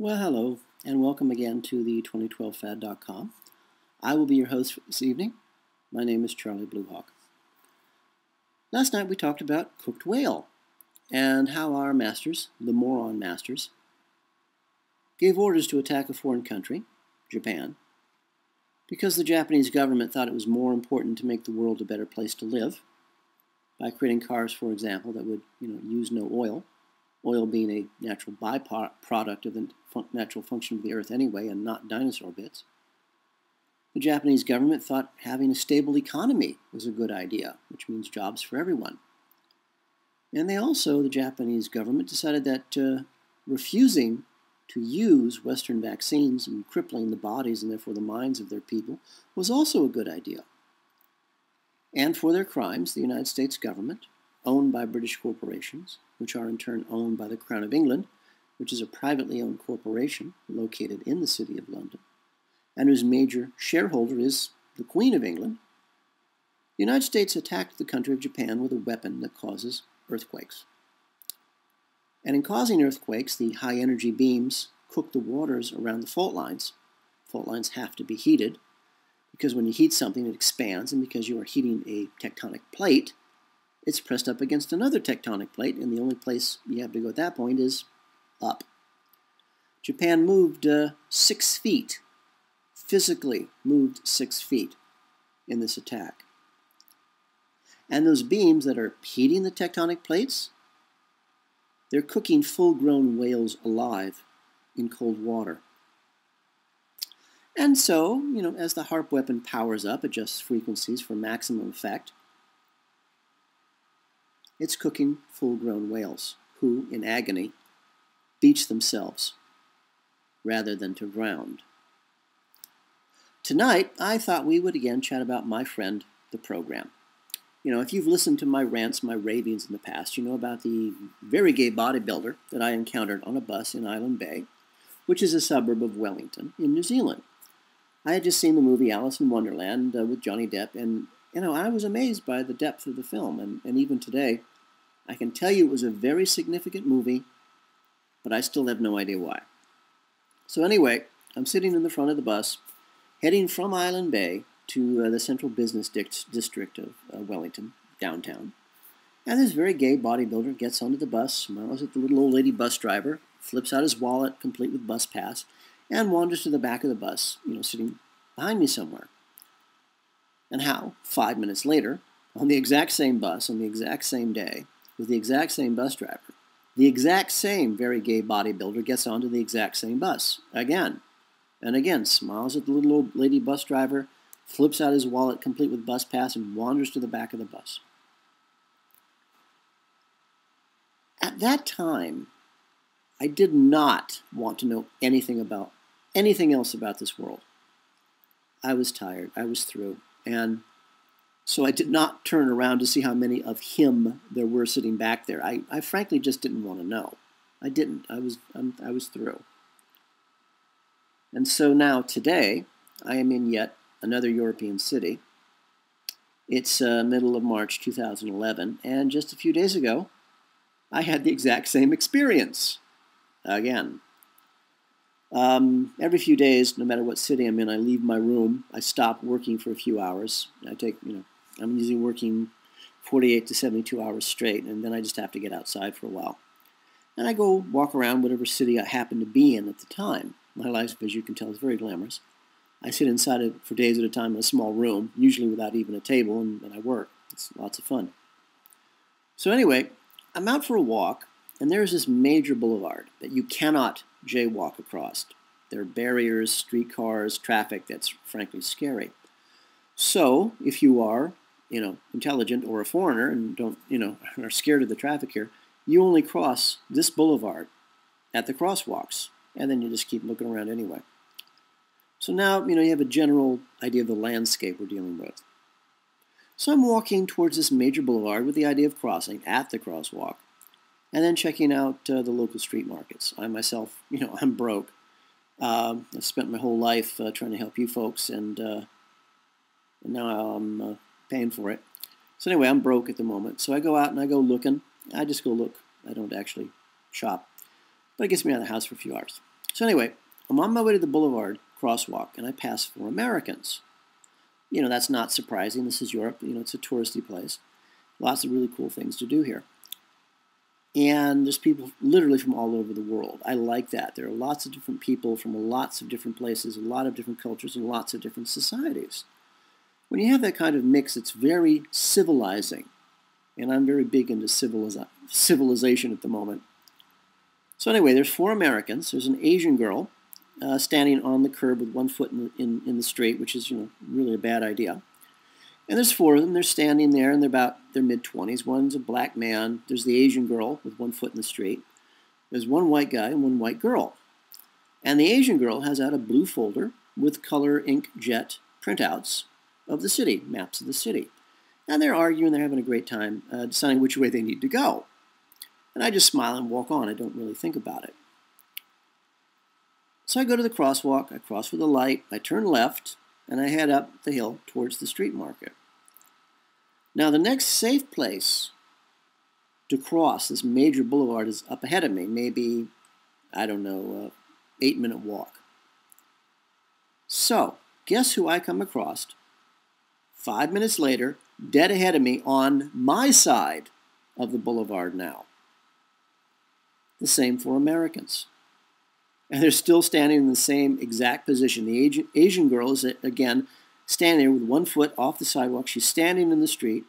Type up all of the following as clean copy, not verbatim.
Well, hello, and welcome again to the 2012fad.com. I will be your host for this evening. My name is Charlie Bluehawk. Last night we talked about cooked whale and how our masters, the Moron Masters, gave orders to attack a foreign country, Japan, because the Japanese government thought it was more important to make the world a better place to live by creating cars, for example, that would use no oil. Oil being a natural byproduct of the natural function of the earth anyway, and not dinosaur bits. The Japanese government thought having a stable economy was a good idea, which means jobs for everyone. And the Japanese government, decided that refusing to use Western vaccines and crippling the bodies and therefore the minds of their people was also a good idea. And for their crimes, the United States government, owned by British corporations, which are in turn owned by the Crown of England, which is a privately owned corporation located in the City of London, and whose major shareholder is the Queen of England, the United States attacked the country of Japan with a weapon that causes earthquakes. And in causing earthquakes, the high-energy beams cook the waters around the fault lines. Fault lines have to be heated, because when you heat something, it expands, and because you are heating a tectonic plate, it's pressed up against another tectonic plate, and the only place you have to go at that point is up. Japan moved 6 feet, physically moved 6 feet in this attack. And those beams that are heating the tectonic plates, they're cooking full-grown whales alive in cold water. And so, as the HARP weapon powers up, adjusts frequencies for maximum effect, it's cooking full-grown whales who, in agony, beach themselves rather than to drown. Tonight, I thought we would again chat about my friend, the program. If you've listened to my rants, my ravings in the past, you know about the very gay bodybuilder that I encountered on a bus in Island Bay, which is a suburb of Wellington in New Zealand. I had just seen the movie Alice in Wonderland with Johnny Depp, and I was amazed by the depth of the film, and even today, I can tell you it was a very significant movie, but I still have no idea why. So anyway, I'm sitting in the front of the bus, heading from Island Bay to the central business district of Wellington, downtown. And this very gay bodybuilder gets onto the bus, smiles at the little old lady bus driver, flips out his wallet, complete with bus pass, and wanders to the back of the bus, sitting behind me somewhere. And how, 5 minutes later, on the exact same bus, on the exact same day, with the exact same bus driver, the exact same very gay bodybuilder gets onto the exact same bus, again, and again, smiles at the little old lady bus driver, flips out his wallet complete with bus pass, and wanders to the back of the bus. At that time, I did not want to know anything else about this world. I was tired. I was through. And so I did not turn around to see how many of him there were sitting back there. I frankly just didn't want to know. I didn't. I was through. And so now today, I am in yet another European city. It's middle of March 2011, and just a few days ago, I had the exact same experience. Again. Every few days, no matter what city I'm in, I leave my room. I stop working for a few hours. I'm usually working 48 to 72 hours straight, and then I just have to get outside for a while. And I go walk around whatever city I happen to be in at the time. My life, as you can tell, is very glamorous. I sit inside it for days at a time in a small room, usually without even a table, and I work. It's lots of fun. So anyway, I'm out for a walk, and there's this major boulevard that you cannot jaywalk across. There are barriers, streetcars, traffic that's frankly scary. So if you are, intelligent or a foreigner and don't, are scared of the traffic here, you only cross this boulevard at the crosswalks, and then you just keep looking around anyway. So now, you have a general idea of the landscape we're dealing with. So I'm walking towards this major boulevard with the idea of crossing at the crosswalk, and then checking out the local street markets. I myself, I'm broke. I've spent my whole life trying to help you folks, and now I'm paying for it. So anyway, I'm broke at the moment. So I go out and I go looking. I just go look. I don't actually shop. But it gets me out of the house for a few hours. So anyway, I'm on my way to the Boulevard crosswalk, and I pass 4 Americans. That's not surprising. This is Europe. It's a touristy place. Lots of really cool things to do here. And there's people literally from all over the world. I like that. There are lots of different people from lots of different places, a lot of different cultures, and lots of different societies. When you have that kind of mix, it's very civilizing. And I'm very big into civilization at the moment. So anyway, there's 4 Americans. There's an Asian girl standing on the curb with one foot in the street, which is really a bad idea. And there's 4 of them. They're standing there, and they're about their mid-20s. One's a black man. There's the Asian girl with one foot in the street. There's one white guy and one white girl. And the Asian girl has out a blue folder with color inkjet printouts of the city, maps of the city. And they're arguing. They're having a great time deciding which way they need to go. And I just smile and walk on. I don't really think about it. So I go to the crosswalk. I cross with a light. I turn left, and I head up the hill towards the street market. Now, the next safe place to cross this major boulevard is up ahead of me, maybe, I don't know, 8-minute walk. So, guess who I come across 5 minutes later, dead ahead of me on my side of the boulevard now? The same 4 Americans. And they're still standing in the same exact position. The Asian girl is, again, standing there with one foot off the sidewalk. She's standing in the street.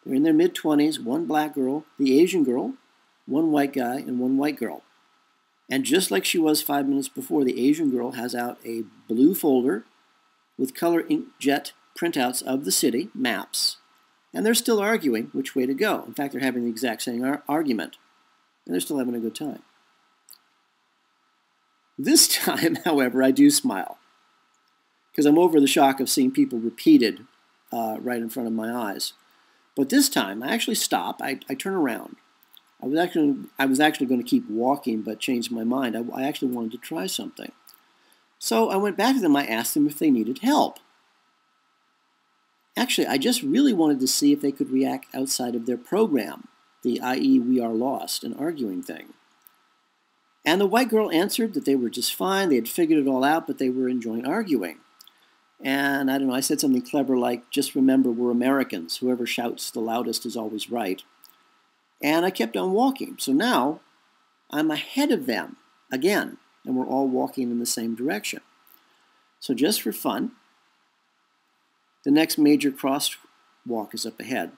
They're in their mid-20s, one black girl, the Asian girl, one white guy, and one white girl. And just like she was 5 minutes before, the Asian girl has out a blue folder with color inkjet printouts of the city, maps. And they're still arguing which way to go. In fact, they're having the exact same argument. And they're still having a good time. This time, however, I do smile, because I'm over the shock of seeing people repeated right in front of my eyes. But this time, I actually stop. I turn around. I was actually going to keep walking, but changed my mind. I actually wanted to try something. So I went back to them. I asked them if they needed help. Actually, I just really wanted to see if they could react outside of their program, the i.e. we are lost and arguing thing. And the white girl answered that they were just fine. They had figured it all out, but they were enjoying arguing. And I don't know, I said something clever like, just remember we're Americans. Whoever shouts the loudest is always right. And I kept on walking. So now I'm ahead of them again, and we're all walking in the same direction. So just for fun, the next major crosswalk is up ahead.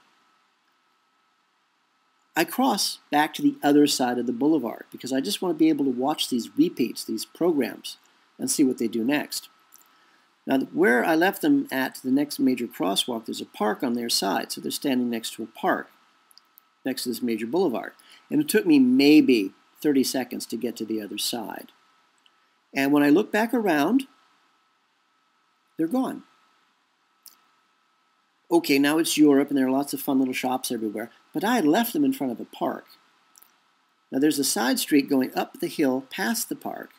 I cross back to the other side of the boulevard because I just want to be able to watch these repeats, these programs, and see what they do next. Now, where I left them at the next major crosswalk, there's a park on their side, so they're standing next to a park, next to this major boulevard. And it took me maybe 30 seconds to get to the other side. And when I look back around, they're gone. Okay, now it's Europe, and there are lots of fun little shops everywhere, but I had left them in front of a park. Now, there's a side street going up the hill past the park,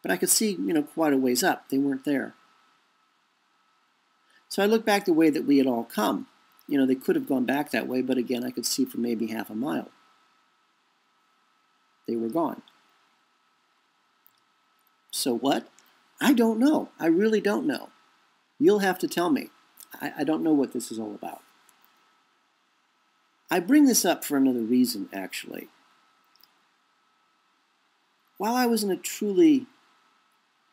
but I could see, quite a ways up. They weren't there. So I looked back the way that we had all come. They could have gone back that way, but again, I could see for maybe half a mile. They were gone. So what? I don't know. I really don't know. You'll have to tell me. I don't know what this is all about. I bring this up for another reason, actually. While I was in a truly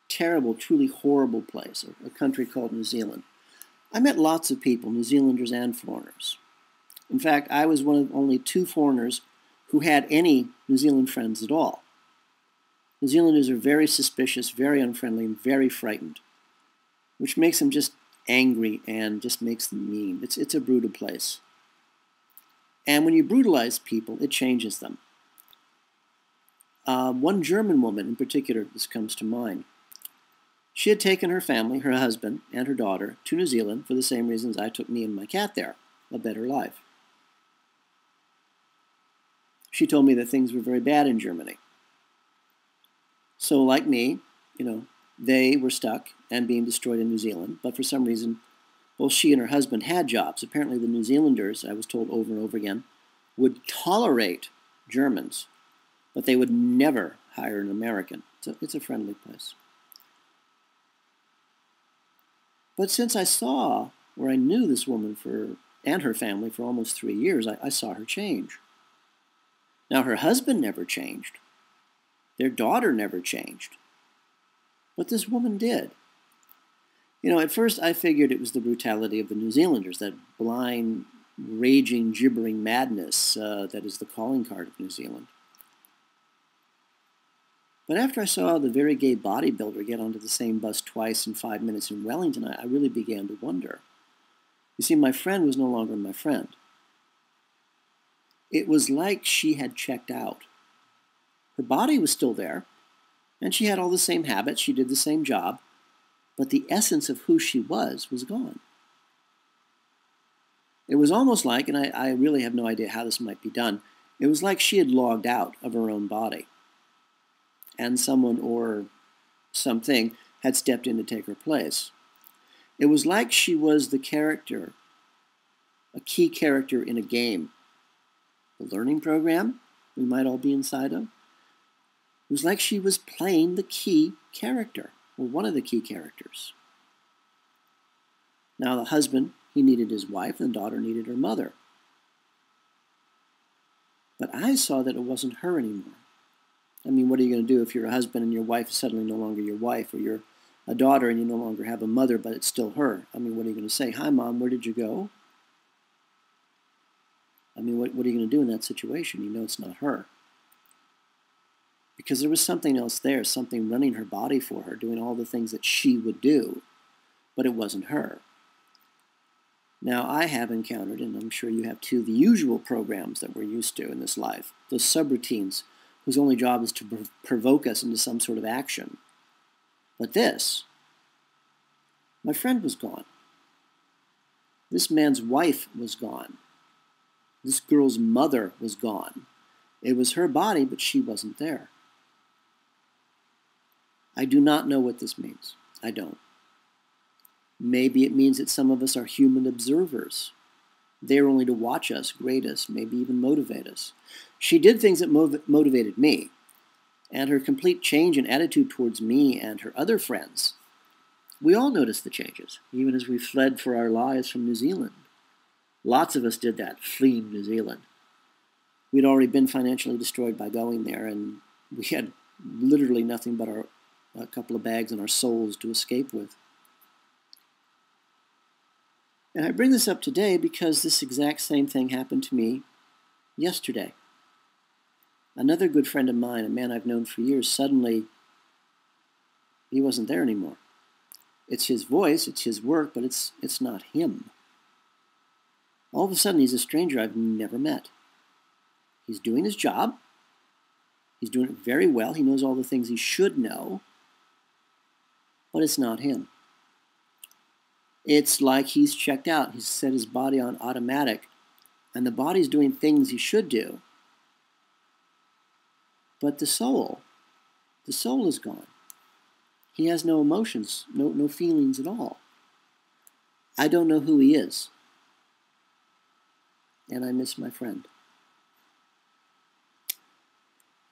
terrible, truly horrible place, a country called New Zealand, I met lots of people, New Zealanders and foreigners. In fact, I was one of only 2 foreigners who had any New Zealand friends at all. New Zealanders are very suspicious, very unfriendly, and very frightened, which makes them just angry and just makes them mean. It's a brutal place. And when you brutalize people, it changes them. One German woman in particular, this comes to mind. She had taken her family, her husband, and her daughter to New Zealand for the same reasons I took me and my cat there, a better life. She told me that things were very bad in Germany. So like me, they were stuck and being destroyed in New Zealand, but for some reason, both she and her husband had jobs. Apparently the New Zealanders, I was told over and over again, would tolerate Germans, but they would never hire an American. It's a friendly place. But since I saw, or I knew this woman and her family for almost 3 years, I saw her change. Now, her husband never changed. Their daughter never changed. But this woman did. You know, at first I figured it was the brutality of the New Zealanders, that blind, raging, gibbering madness that is the calling card of New Zealand. But after I saw the very gay bodybuilder get onto the same bus twice in 5 minutes in Wellington, I really began to wonder. You see, my friend was no longer my friend. It was like she had checked out. Her body was still there, and she had all the same habits, she did the same job, but the essence of who she was gone. It was almost like, and I really have no idea how this might be done, it was like she had logged out of her own body, and someone or something had stepped in to take her place. It was like she was the character, a key character in a game, a learning program we might all be inside of. It was like she was playing the key character, or one of the key characters. Now the husband, he needed his wife, and the daughter needed her mother. But I saw that it wasn't her anymore. I mean, what are you going to do if you're a husband and your wife is suddenly no longer your wife, or you're a daughter and you no longer have a mother, but it's still her? I mean, what are you going to say? Hi, Mom, where did you go? I mean, what are you going to do in that situation? You know it's not her. Because there was something else there, something running her body for her, doing all the things that she would do, but it wasn't her. Now, I have encountered, and I'm sure you have too, the usual programs that we're used to in this life, those subroutines whose only job is to provoke us into some sort of action. But this, my friend was gone. This man's wife was gone. This girl's mother was gone. It was her body, but she wasn't there. I do not know what this means. I don't. Maybe it means that some of us are human observers. They're only to watch us, grade us, maybe even motivate us. She did things that motivated me, and her complete change in attitude towards me and her other friends. We all noticed the changes, even as we fled for our lives from New Zealand. Lots of us did that, fleeing New Zealand. We'd already been financially destroyed by going there, and we had literally nothing but a couple of bags and our souls to escape with. And I bring this up today because this exact same thing happened to me yesterday. Another good friend of mine, a man I've known for years, suddenly, he wasn't there anymore. It's his voice, it's his work, but it's not him. All of a sudden, he's a stranger I've never met. He's doing his job. He's doing it very well. He knows all the things he should know, but it's not him. It's like he's checked out. He's set his body on automatic, and the body's doing things he should do. But the soul is gone. He has no emotions, no feelings at all. I don't know who he is. And I miss my friend.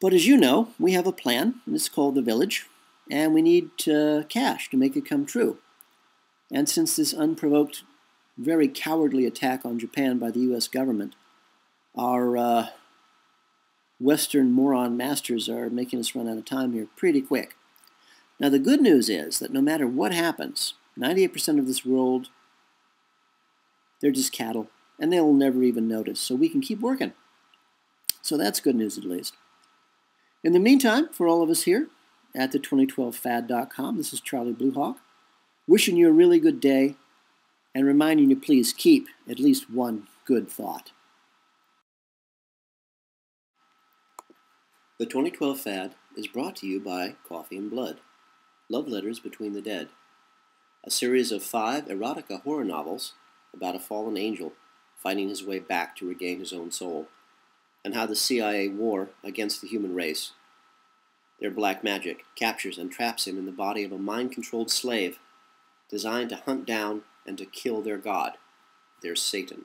But as you know, we have a plan, and it's called the Village, and we need cash to make it come true. And since this unprovoked, very cowardly attack on Japan by the U.S. government, our Western Moron Masters are making us run out of time here pretty quick. Now, the good news is that no matter what happens, 98% of this world, they're just cattle, and they'll never even notice, so we can keep working. So that's good news, at least. In the meantime, for all of us here at the 2012fad.com, this is Charlie Bluehawk, wishing you a really good day, and reminding you please keep at least one good thought. The 2012 Fad is brought to you by Coffee and Blood, Love Letters Between the Dead, a series of 5 erotica horror novels about a fallen angel fighting his way back to regain his own soul, and how the CIA war against the human race, their black magic, captures and traps him in the body of a mind-controlled slave designed to hunt down and to kill their god, their Satan.